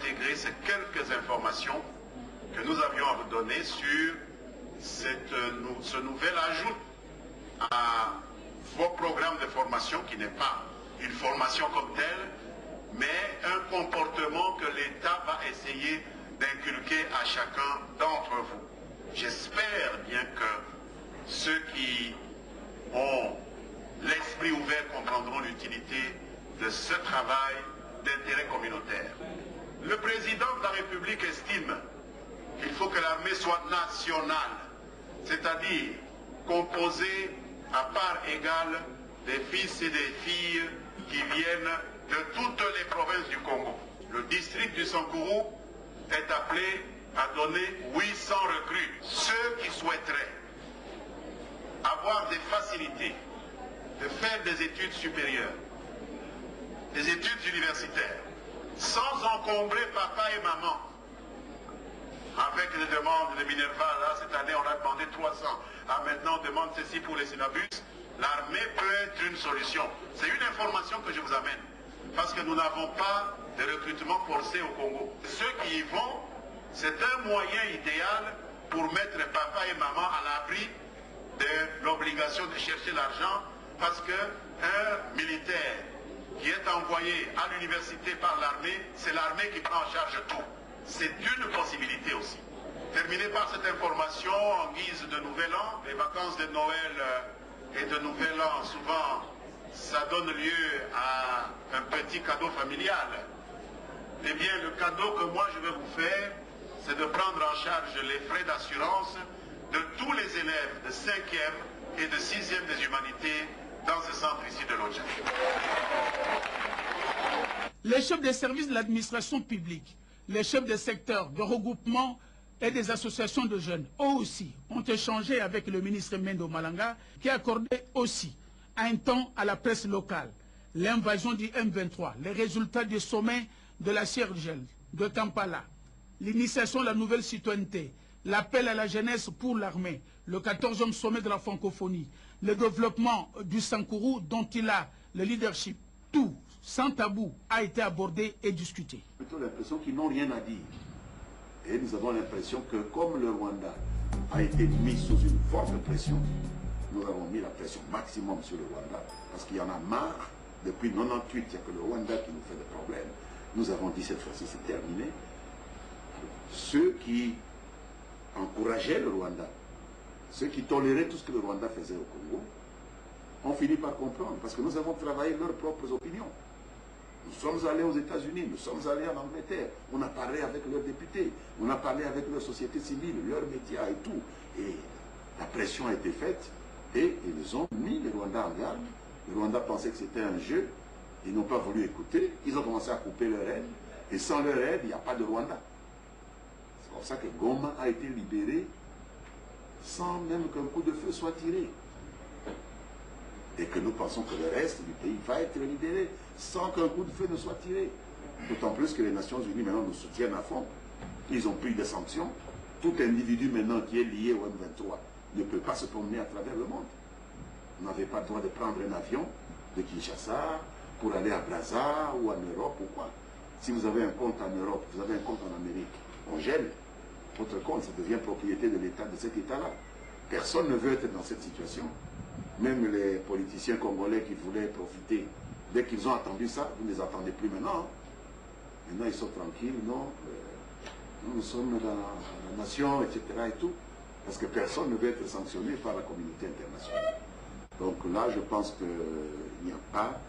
intégrer ces quelques informations que nous avions à vous donner sur ce nouvel ajout à vos programmes de formation, qui n'est pas une formation comme telle, mais un comportement que l'État va essayer d'inculquer à chacun d'entre vous. J'espère bien que ceux qui ont l'esprit ouvert comprendront l'utilité de ce travail d'intérêt communautaire. Le président de la République estime qu'il faut que l'armée soit nationale, c'est-à-dire composée à part égale des fils et des filles qui viennent de toutes les provinces du Congo. Le district du Sankourou est appelé à donner 800 recrues. Ceux qui souhaiteraient avoir des facilités de faire des études supérieures, des études universitaires, sans encombrer papa et maman avec les demandes de Minerva. Là, cette année, on a demandé 300. Ah, maintenant, on demande ceci pour les syllabus. L'armée peut être une solution. C'est une information que je vous amène. Parce que nous n'avons pas de recrutement forcé au Congo. Ceux qui y vont, c'est un moyen idéal pour mettre papa et maman à l'abri de l'obligation de chercher l'argent, parce qu'un militaire qui est envoyé à l'université par l'armée, c'est l'armée qui prend en charge tout. C'est une possibilité aussi. Terminé par cette information en guise de nouvel an, les vacances de Noël et de nouvel an, souvent, ça donne lieu à un petit cadeau familial. Eh bien, le cadeau que moi je vais vous faire, c'est de prendre en charge les frais d'assurance de tous les élèves de 5e et de 6e des humanités dans ce centre ici de Lodja. Les chefs des services de l'administration publique, les chefs des secteurs de regroupement et des associations de jeunes, eux aussi, ont échangé avec le ministre Mendo Malanga, qui a accordé aussi un temps à la presse locale, l'invasion du M23, les résultats du sommet de la CIRGEL, de Kampala, l'initiation de la nouvelle citoyenneté, l'appel à la jeunesse pour l'armée, le 14e sommet de la francophonie, le développement du Sankourou dont il a le leadership, tout, sans tabou, a été abordé et discuté. Plutôt l'impression qu'ils n'ont rien à dire. Et nous avons l'impression que comme le Rwanda a été mis sous une forte pression, nous avons mis la pression maximum sur le Rwanda, parce qu'il y en a marre. Depuis 98, il n'y a que le Rwanda qui nous fait des problèmes. Nous avons dit cette fois-ci, c'est terminé. Ceux qui encourageaient le Rwanda, ceux qui toléraient tout ce que le Rwanda faisait au Congo, ont fini par comprendre, parce que nous avons travaillé leurs propres opinions. Nous sommes allés aux États-Unis, nous sommes allés en Angleterre, on a parlé avec leurs députés, on a parlé avec leur société civile, leurs médias et tout. Et la pression a été faite et ils ont mis le Rwanda en garde. Le Rwanda pensait que c'était un jeu, ils n'ont pas voulu écouter, ils ont commencé à couper leur aide, et sans leur aide, il n'y a pas de Rwanda. C'est pour ça que Goma a été libéré sans même qu'un coup de feu soit tiré. Et que nous pensons que le reste du pays va être libéré sans qu'un coup de feu ne soit tiré. D'autant plus que les Nations Unies maintenant nous soutiennent à fond. Ils ont pris des sanctions. Tout individu maintenant qui est lié au M23 ne peut pas se promener à travers le monde. Vous n'avez pas le droit de prendre un avion de Kinshasa pour aller à Brazza ou en Europe ou quoi. Si vous avez un compte en Europe, vous avez un compte en Amérique, on gèle. Votre compte, ça devient propriété de l'État, de cet État-là. Personne ne veut être dans cette situation. Même les politiciens congolais qui voulaient profiter, dès qu'ils ont attendu ça, vous ne les attendez plus maintenant. Maintenant, ils sont tranquilles, non. Nous sommes dans la nation, etc. et tout. Parce que personne ne veut être sanctionné par la communauté internationale. Donc là, je pense qu'il n'y a pas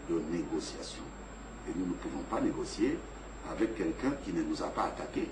de négociation. Et nous ne pouvons pas négocier avec quelqu'un qui ne nous a pas attaqués.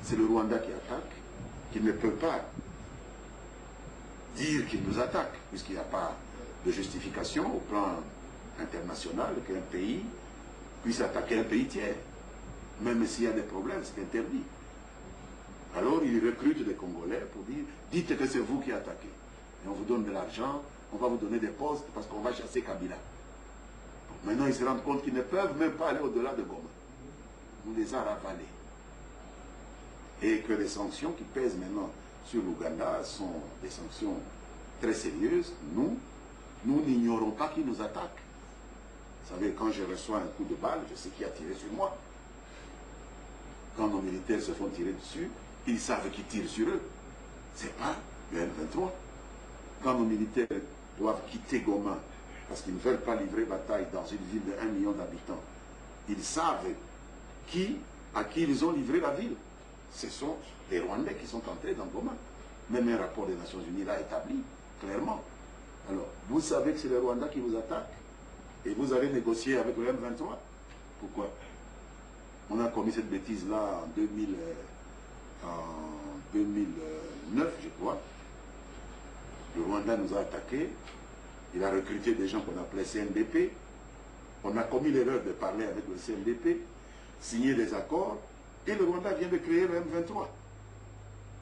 C'est le Rwanda qui attaque, qui ne peut pas dire qu'il nous attaque, puisqu'il n'y a pas de justification au plan international qu'un pays puisse attaquer un pays tiers. Même s'il y a des problèmes, c'est interdit. Alors il recrute des Congolais pour dire, dites que c'est vous qui attaquez. Et on vous donne de l'argent, on va vous donner des postes parce qu'on va chasser Kabila. Maintenant ils se rendent compte qu'ils ne peuvent même pas aller au-delà de Goma. On les a ravalés. Et que les sanctions qui pèsent maintenant sur l'Ouganda sont des sanctions très sérieuses. Nous n'ignorons pas qui nous attaque. Vous savez, quand je reçois un coup de balle, je sais qui a tiré sur moi. Quand nos militaires se font tirer dessus, ils savent qui tire sur eux. C'est pas le M23. Quand nos militaires doivent quitter Goma, parce qu'ils ne veulent pas livrer bataille dans une ville de 1 million d'habitants, ils savent à qui ils ont livré la ville. Ce sont les Rwandais qui sont entrés dans Goma. Même un rapport des Nations Unies l'a établi, clairement. Alors, vous savez que c'est le Rwanda qui vous attaque et vous allez négocier avec le M23. Pourquoi? On a commis cette bêtise-là en 2009, je crois. Le Rwanda nous a attaqués. Il a recruté des gens qu'on appelait CNDP. On a commis l'erreur de parler avec le CNDP, signer des accords, et le Rwanda vient de créer le M23.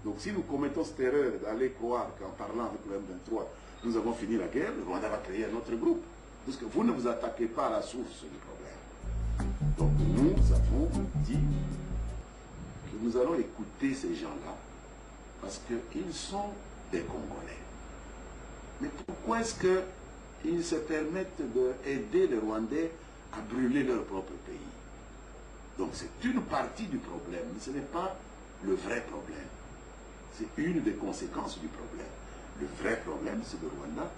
Donc si nous commettons cette erreur d'aller croire qu'en parlant avec le M23, nous avons fini la guerre, le Rwanda va créer un autre groupe. Parce que vous ne vous attaquez pas à la source du problème. Donc nous avons dit que nous allons écouter ces gens-là, parce qu'ils sont des Congolais. Mais pourquoi est-ce qu'ils se permettent d'aider les Rwandais à brûler leur propre pays? Donc c'est une partie du problème, mais ce n'est pas le vrai problème. C'est une des conséquences du problème. Le vrai problème, c'est le Rwanda.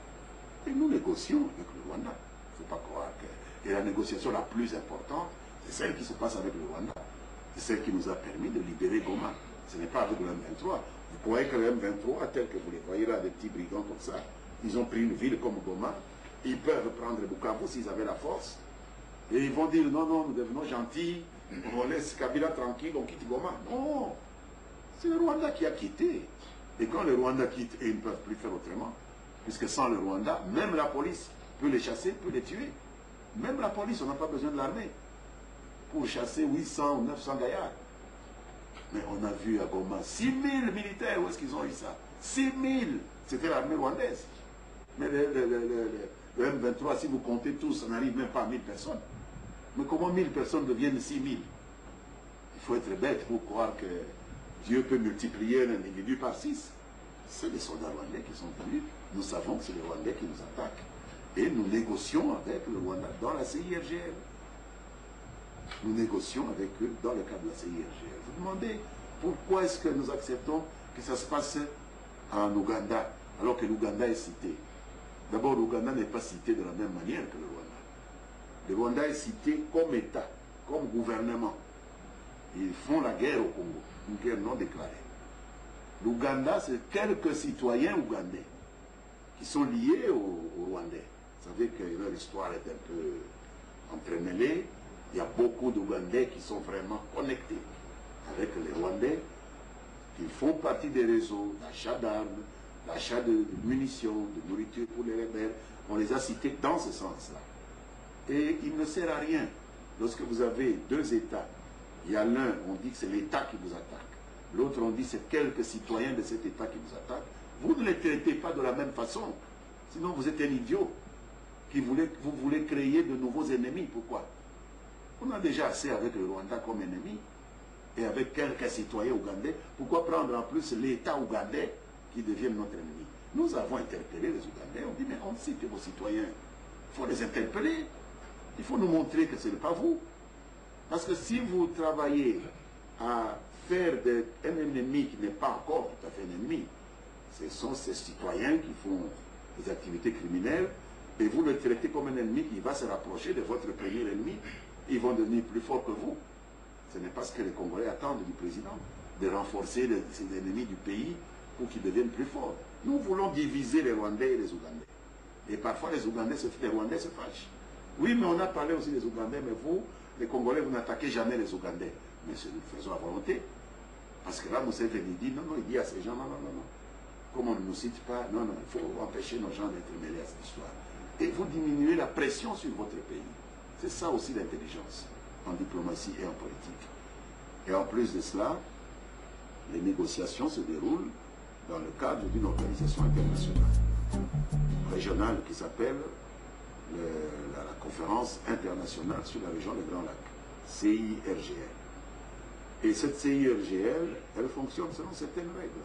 Et nous négocions avec le Rwanda. Il ne faut pas croire que... Et la négociation la plus importante, c'est celle qui se passe avec le Rwanda. C'est celle qui nous a permis de libérer Goma. Ce n'est pas avec le M23. Vous croyez que le M23, tel que vous les voyez là, des petits brigands comme ça, ils ont pris une ville comme Goma, ils peuvent prendre Bukavu s'ils avaient la force. Et ils vont dire, non, non, nous devenons gentils, on laisse Kabila tranquille, on quitte Goma. Non, c'est le Rwanda qui a quitté. Et quand le Rwanda quitte, et ils ne peuvent plus faire autrement, puisque sans le Rwanda, même la police peut les chasser, peut les tuer. Même la police, on n'a pas besoin de l'armée pour chasser 800 ou 900 gaillards. Mais on a vu à Goma 6000 militaires, où est-ce qu'ils ont eu ça? 6000, c'était l'armée rwandaise. Mais le M23, si vous comptez tous, ça n'arrive même pas à 1000 personnes. Mais comment 1000 personnes deviennent 6000? Il faut être bête pour croire que Dieu peut multiplier un individu par 6. C'est les soldats rwandais qui sont venus. Nous savons que c'est les Rwandais qui nous attaquent. Et nous négocions avec le Rwanda dans la CIRGL. Nous négocions avec eux dans le cadre de la CIRGL. Vous demandez pourquoi est-ce que nous acceptons que ça se passe en Ouganda, alors que l'Ouganda est cité. D'abord, l'Ouganda n'est pas cité de la même manière que le Rwanda. Le Rwanda est cité comme État, comme gouvernement. Ils font la guerre au Congo, une guerre non déclarée. L'Ouganda, c'est quelques citoyens ougandais qui sont liés aux Rwandais. Vous savez que leur histoire est un peu entremêlée. Il y a beaucoup d'Ougandais qui sont vraiment connectés avec les Rwandais. Ils font partie des réseaux d'achat d'armes, d'achat de munitions, de nourriture pour les rebelles. On les a cités dans ce sens-là. Et il ne sert à rien. Lorsque vous avez deux États, il y a l'un, on dit que c'est l'État qui vous attaque. L'autre, on dit que c'est quelques citoyens de cet État qui vous attaquent. Vous ne les traitez pas de la même façon. Sinon, vous êtes un idiot. Vous voulez créer de nouveaux ennemis. Pourquoi? On a déjà assez avec le Rwanda comme ennemi et avec quelques citoyens ougandais. Pourquoi prendre en plus l'État ougandais qui devient notre ennemi? Nous avons interpellé les Ougandais. On dit, mais on cite vos citoyens. Il faut les interpeller. Il faut nous montrer que ce n'est pas vous. Parce que si vous travaillez à faire un ennemi qui n'est pas encore tout à fait un ennemi, ce sont ces citoyens qui font des activités criminelles et vous le traitez comme un ennemi qui va se rapprocher de votre premier ennemi. Ils vont devenir plus forts que vous. Ce n'est pas ce que les Congolais attendent du président, de renforcer ses ennemis du pays pour qu'ils deviennent plus forts. Nous voulons diviser les Rwandais et les Ougandais. Et parfois les Rwandais se fâchent. Oui, mais on a parlé aussi des Ougandais, mais vous, les Congolais, vous n'attaquez jamais les Ougandais. Mais nous le faisons à volonté. Parce que là, Museveni dit, non, non, il dit à ces gens, non, non, non, non. Comme on ne nous cite pas, non, non, il faut empêcher nos gens d'être mêlés à cette histoire. Et vous diminuez la pression sur votre pays. C'est ça aussi l'intelligence, en diplomatie et en politique. Et en plus de cela, les négociations se déroulent dans le cadre d'une organisation internationale, régionale qui s'appelle la conférence internationale sur la région des Grands Lacs, CIRGL. Et cette CIRGL, elle fonctionne selon certaines règles.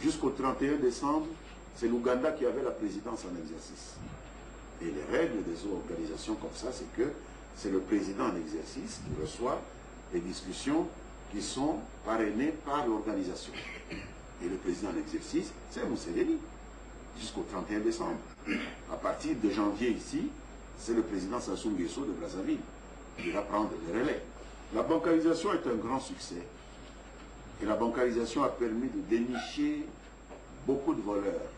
Jusqu'au 31 décembre, c'est l'Ouganda qui avait la présidence en exercice. Et les règles des organisations comme ça, c'est que c'est le président en exercice qui reçoit les discussions qui sont parrainés par l'organisation. Et le président en exercice, c'est Museveni, jusqu'au 31 décembre. À partir de janvier ici, c'est le président Sassou Nguesso de Brazzaville qui va prendre le relais. La bancarisation est un grand succès. Et la bancarisation a permis de dénicher beaucoup de voleurs,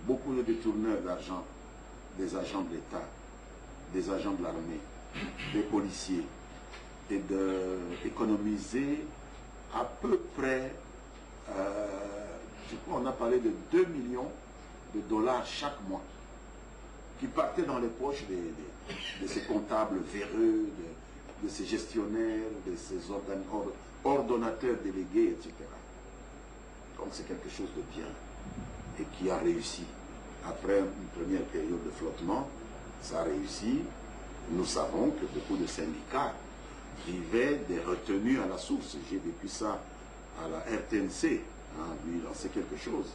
beaucoup de détourneurs d'argent, des agents de l'État, des agents de l'armée, des policiers, et d'économiser à peu près, je crois on a parlé de 2 millions de dollars chaque mois, qui partaient dans les poches de ces comptables véreux, de ces gestionnaires, de ces ordonnateurs délégués, etc. Donc c'est quelque chose de bien et qui a réussi. Après une première période de flottement, ça a réussi. Nous savons que beaucoup de syndicats vivaient des retenues à la source. J'ai vécu ça à la RTNC, lui lancer quelque chose.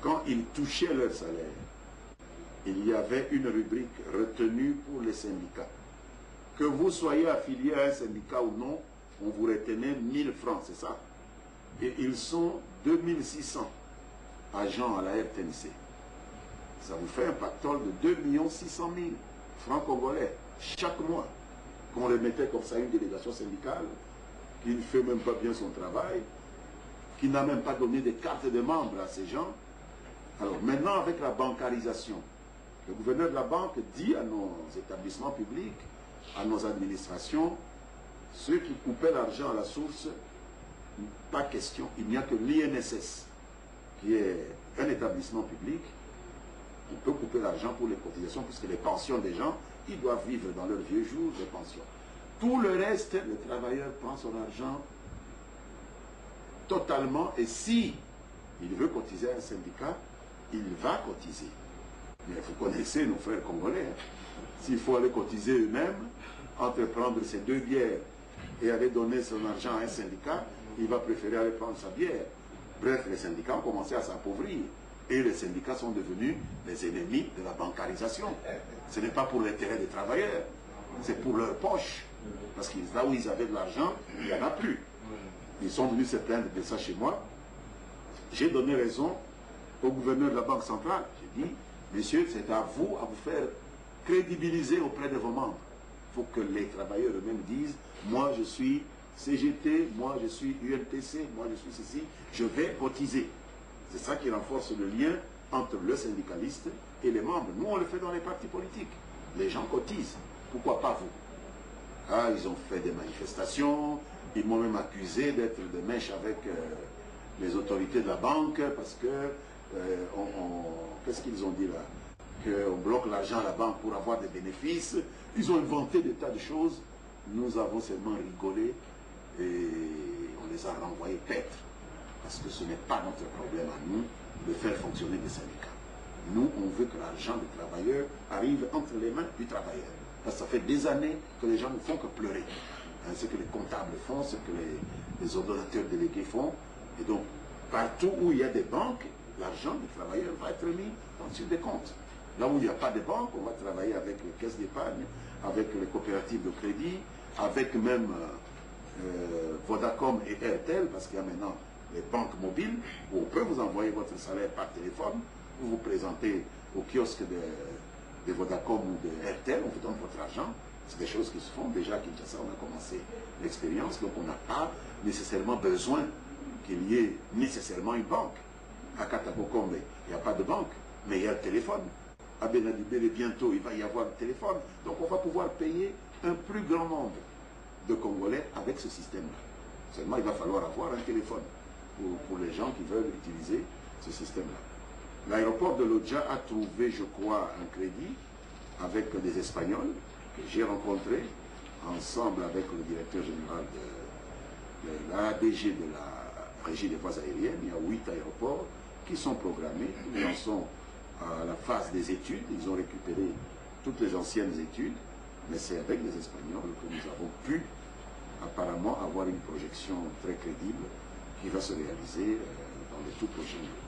Quand ils touchaient leur salaire, il y avait une rubrique retenue pour les syndicats. Que vous soyez affilié à un syndicat ou non, on vous retenait 1000 francs, c'est ça. Et ils sont 2600 agents à la RTNC. Ça vous fait un pactole de 2 600 000 francs congolais chaque mois. Qu'on remettait comme ça à une délégation syndicale qui ne fait même pas bien son travail, qui n'a même pas donné des cartes de membres à ces gens. Alors maintenant, avec la bancarisation, le gouverneur de la banque dit à nos établissements publics, à nos administrations, ceux qui coupaient l'argent à la source, pas question, il n'y a que l'INSS, qui est un établissement public, on peut couper l'argent pour les cotisations, puisque les pensions des gens, ils doivent vivre dans leurs vieux jours de pension. Tout le reste, le travailleur prend son argent totalement, et si il veut cotiser à un syndicat, il va cotiser. Mais vous connaissez nos frères congolais. S'il faut aller cotiser eux-mêmes, entre prendre ses 2 bières et aller donner son argent à un syndicat, il va préférer aller prendre sa bière. Bref, les syndicats ont commencé à s'appauvrir. Et les syndicats sont devenus les ennemis de la bancarisation. Ce n'est pas pour l'intérêt des travailleurs, c'est pour leur poche. Parce que là où ils avaient de l'argent, il n'y en a plus. Ils sont venus se plaindre de ça chez moi. J'ai donné raison au gouverneur de la Banque centrale. J'ai dit, messieurs, c'est à vous faire crédibiliser auprès de vos membres. Il faut que les travailleurs eux-mêmes disent, moi je suis CGT, moi je suis UNTC, moi je suis ceci, je vais cotiser. C'est ça qui renforce le lien entre le syndicaliste et les membres. Nous, on le fait dans les partis politiques. Les gens cotisent. Pourquoi pas vous? Ah, ils ont fait des manifestations. Ils m'ont même accusé d'être de mèche avec les autorités de la banque parce que, qu'est-ce qu'ils ont dit là? Qu'on bloque l'argent à la banque pour avoir des bénéfices. Ils ont inventé des tas de choses. Nous avons seulement rigolé et on les a renvoyés paître. Parce que ce n'est pas notre problème à nous de faire fonctionner des syndicats. Nous, on veut que l'argent des travailleurs arrive entre les mains du travailleur. Parce que ça fait des années que les gens ne font que pleurer. Hein, ce que les comptables font, ce que les ordonnateurs délégués font. Et donc, partout où il y a des banques, l'argent des travailleurs va être mis sur des comptes. Là où il n'y a pas de banque, on va travailler avec les caisses d'épargne, avec les coopératives de crédit, avec même Vodacom et Airtel, parce qu'il y a maintenant les banques mobiles, où on peut vous envoyer votre salaire par téléphone, vous vous présentez au kiosque de Vodacom ou de Airtel, on vous donne votre argent. C'est des choses qui se font. Déjà à Kinshasa, on a commencé l'expérience, donc on n'a pas nécessairement besoin qu'il y ait nécessairement une banque. À Katakokombe, il n'y a pas de banque, mais il y a le téléphone. À Benadibele, bientôt, il va y avoir le téléphone. Donc on va pouvoir payer un plus grand nombre de Congolais avec ce système-là. Seulement, il va falloir avoir un téléphone pour les gens qui veulent utiliser ce système-là. L'aéroport de Lodja a trouvé, je crois, un crédit avec des Espagnols que j'ai rencontrés ensemble avec le directeur général de l'ADG de la Régie des voies aériennes. Il y a 8 aéroports qui sont programmés. Ils en sont à la phase des études. Ils ont récupéré toutes les anciennes études, mais c'est avec les Espagnols que nous avons pu apparemment avoir une projection très crédible qui va se réaliser dans les tout prochains jours.